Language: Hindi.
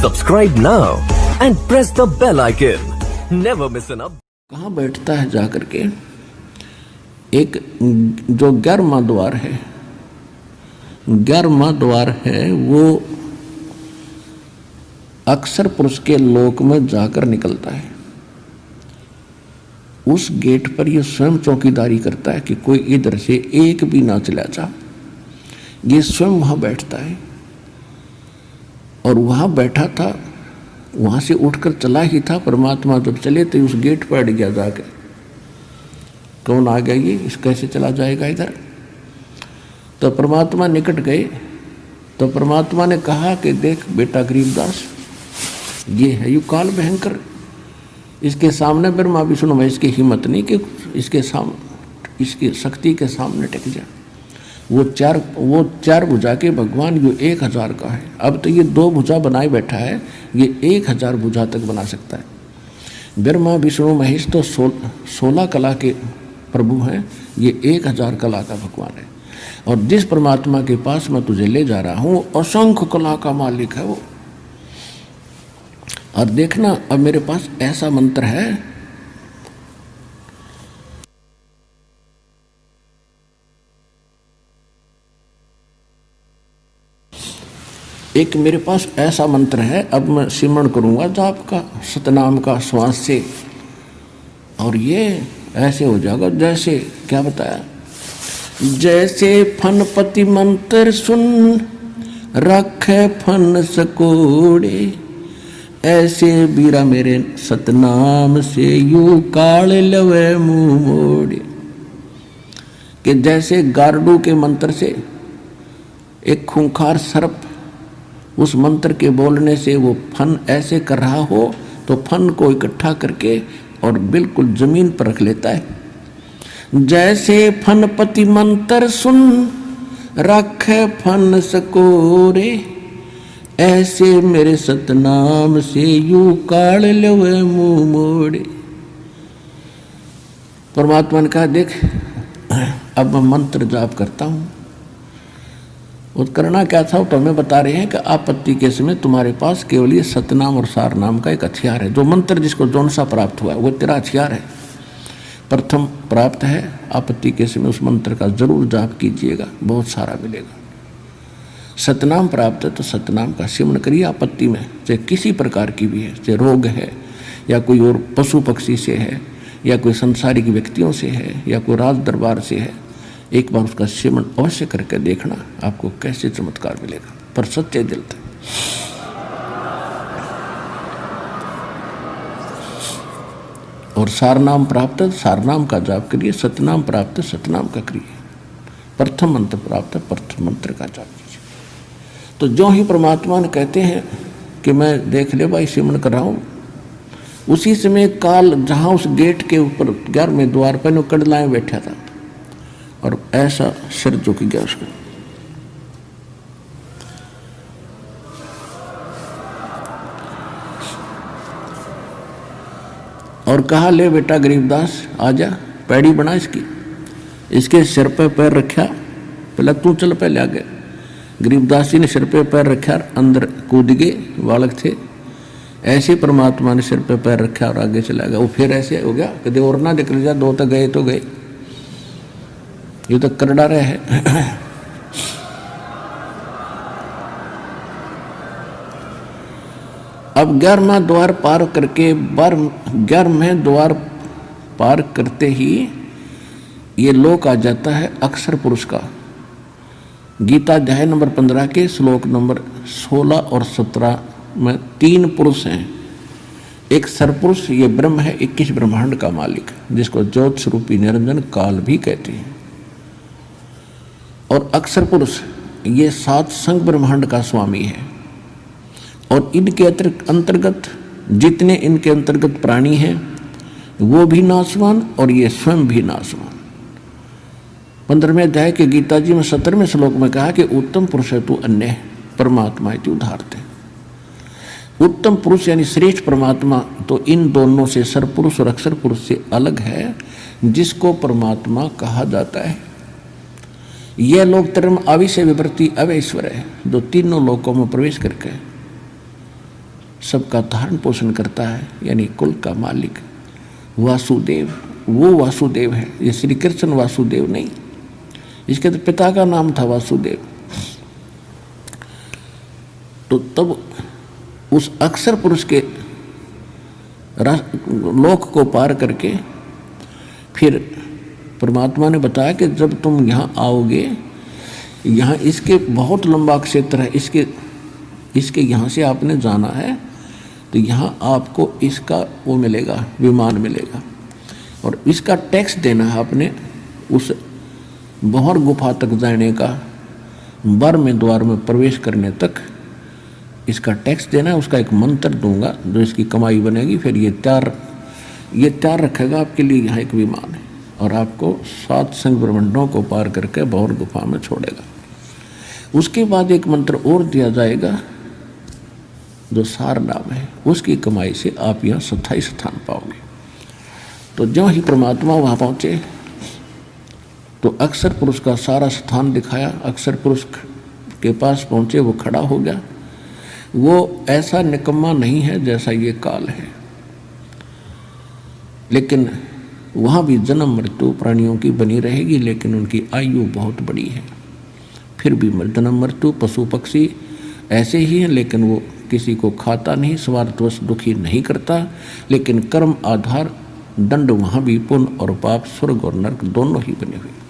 Subscribe now and press the bell icon. Never miss an update. कहाँ बैठता है जाकर के? एक जो 11वां द्वार है, 11वां द्वार है, वो अक्सर पुरुष के लोक में जाकर निकलता है। उस गेट पर ये स्वयं चौकीदारी करता है कि कोई इधर से एक भी ना चला जा। ये स्वयं वहां बैठता है और वहां बैठा था, वहां से उठकर चला ही था। परमात्मा जब चले तो उस गेट पर अड़ गया जाके, कौन आ गया ये, इस कैसे चला जाएगा इधर। तो परमात्मा निकट गए तो परमात्मा ने कहा कि देख बेटा गरीबदास, ये है यू काल भयंकर, इसके सामने ब्रह्मा विष्णु महेश की हिम्मत नहीं कि इसके सामने, इसकी शक्ति के सामने टिक जा। वो चार भुजा के भगवान जो 1000 का है। अब तो ये 2 भुजा बनाए बैठा है, ये 1000 भुजा तक बना सकता है। ब्रह्मा विष्णु महेश तो 16 कला के प्रभु हैं, ये 1000 कला का भगवान है। और जिस परमात्मा के पास मैं तुझे ले जा रहा हूँ, असंख्य कला का मालिक है वो। और देखना, अब मेरे पास ऐसा मंत्र है, एक मेरे पास ऐसा मंत्र है, अब मैं सिमरण करूंगा जाप का, सतनाम का, श्वास से, और ये ऐसे हो जाएगा जैसे, क्या बताया, जैसे फनपति मंत्र सुन रखे फन सकोड़े, ऐसे बीरा मेरे सतनाम से यू काल लवे मुंह मोड़े। कि जैसे गारडू के मंत्र से एक खूंखार सर्प उस मंत्र के बोलने से वो फन ऐसे कर रहा हो, तो फन को इकट्ठा करके और बिल्कुल जमीन पर रख लेता है। जैसे फनपति मंत्र सुन रखे फन सकोरे, ऐसे मेरे सतनाम से यू काल लवे मुंह मोड़े। परमात्मा ने कहा देख, अब मैं मंत्र जाप करता हूं। और करना क्या था तो हमें बता रहे हैं कि आपत्ति के समय तुम्हारे पास केवल ये सतनाम और सार नाम का एक हथियार है। जो मंत्र जिसको जौन सा प्राप्त हुआ है वो तेरा हथियार है, प्रथम प्राप्त है। आपत्ति के समय उस मंत्र का जरूर जाप कीजिएगा, बहुत सारा मिलेगा। सतनाम प्राप्त है तो सतनाम का सिमरण करिए आपत्ति में, चाहे किसी प्रकार की भी है, चाहे रोग है या कोई और पशु पक्षी से है या कोई संसारिक व्यक्तियों से है या कोई राज दरबार से है। एक बार उसका सिमरण अवश्य करके देखना, आपको कैसे चमत्कार मिलेगा, पर सच्चे दिल से। और सारनाम प्राप्त है, सारनाम का जाप करिए। सतनाम प्राप्त है, सतनाम का करिए। प्रथम मंत्र प्राप्त है, प्रथम मंत्र का जाप कीजिए। तो जो ही परमात्मा ने कहते हैं कि मैं देख ले भाई सिमरण कर रहा हूँ, उसी समय काल जहाँ उस गेट के ऊपर 11वें द्वार पर कड़लाएं बैठा था और ऐसा सिर झुक गया उसका। और कहा ले बेटा गरीबदास आजा, पैड़ी बना इसकी, इसके सिर पे पैर रखा, पहले तू चल पहले आगे। गरीबदास जी ने सिर पे पैर रखा, अंदर कूद गए, बालक थे। ऐसे परमात्मा ने सिर पे पैर रखा और आगे चला गया। वो फिर ऐसे हो गया, कदे और ना निकल जा, 2 तो गए तो गए, ये तो कर डारे है। अब 11वां द्वार पार करके 11वें द्वार पार करते ही ये लोक आ जाता है अक्षर पुरुष का। गीता अध्याय नंबर 15 के श्लोक नंबर 16 और 17 में 3 पुरुष हैं। एक सरपुरुष ये ब्रह्म है, 21 ब्रह्मांड का मालिक, जिसको ज्योत स्वरूपी निरंजन काल भी कहते हैं। और अक्षर पुरुष ये 7 संग ब्रह्मांड का स्वामी है। और इनके अंतर्गत जितने इनके अंतर्गत प्राणी हैं वो भी नाशवान और ये स्वयं भी नाशवान। 15वें अध्याय के गीता जी में 17वें श्लोक में कहा कि उत्तम पुरुष है तू अन्य परमात्मा है तू उदाहरते। उत्तम पुरुष यानी श्रेष्ठ परमात्मा तो इन दोनों से सरपुरुष और अक्षर पुरुष से अलग है, जिसको परमात्मा कहा जाता है। यह लोक धर्म अविषय विवृत्ति अवैश्वर है, जो तीनों लोकों में प्रवेश करके सबका धारण पोषण करता है, यानी कुल का मालिक वासुदेव, वो वासुदेव है। ये श्री कृष्ण वासुदेव नहीं, इसके तो पिता का नाम था वासुदेव। तो तब उस अक्षर पुरुष के लोक को पार करके फिर परमात्मा ने बताया कि जब तुम यहाँ आओगे, यहाँ इसके बहुत लंबा क्षेत्र है, इसके यहाँ से आपने जाना है, तो यहाँ आपको इसका वो मिलेगा, विमान मिलेगा, और इसका टैक्स देना है आपने। उस बहर गुफा तक जाने का, बर में द्वार में प्रवेश करने तक इसका टैक्स देना है। उसका एक मंत्र दूंगा जो इसकी कमाई बनेगी। फिर ये तैयार रखेगा आपके लिए यहाँ एक विमान है, और आपको 7 संग ब्रह्मांडों को पार करके बहर गुफा में छोड़ेगा। उसके बाद एक मंत्र और दिया जाएगा जो सार नाम है, उसकी कमाई से आप यहाँ 27 स्थान पाओगे। तो जो ही परमात्मा वहाँ पहुँचे तो अक्षर पुरुष का सारा स्थान दिखाया। अक्षर पुरुष के पास पहुँचे, वो खड़ा हो गया। वो ऐसा निकम्मा नहीं है जैसा ये काल है, लेकिन वहाँ भी जन्म मृत्यु प्राणियों की बनी रहेगी, लेकिन उनकी आयु बहुत बड़ी है। फिर भी जन्म मृत्यु पशु पक्षी ऐसे ही हैं, लेकिन वो किसी को खाता नहीं, स्वार्थवश दुखी नहीं करता। लेकिन कर्म आधार दंड वहाँ भी पुण्य और पाप, स्वर्ग और नरक दोनों ही बने हुए।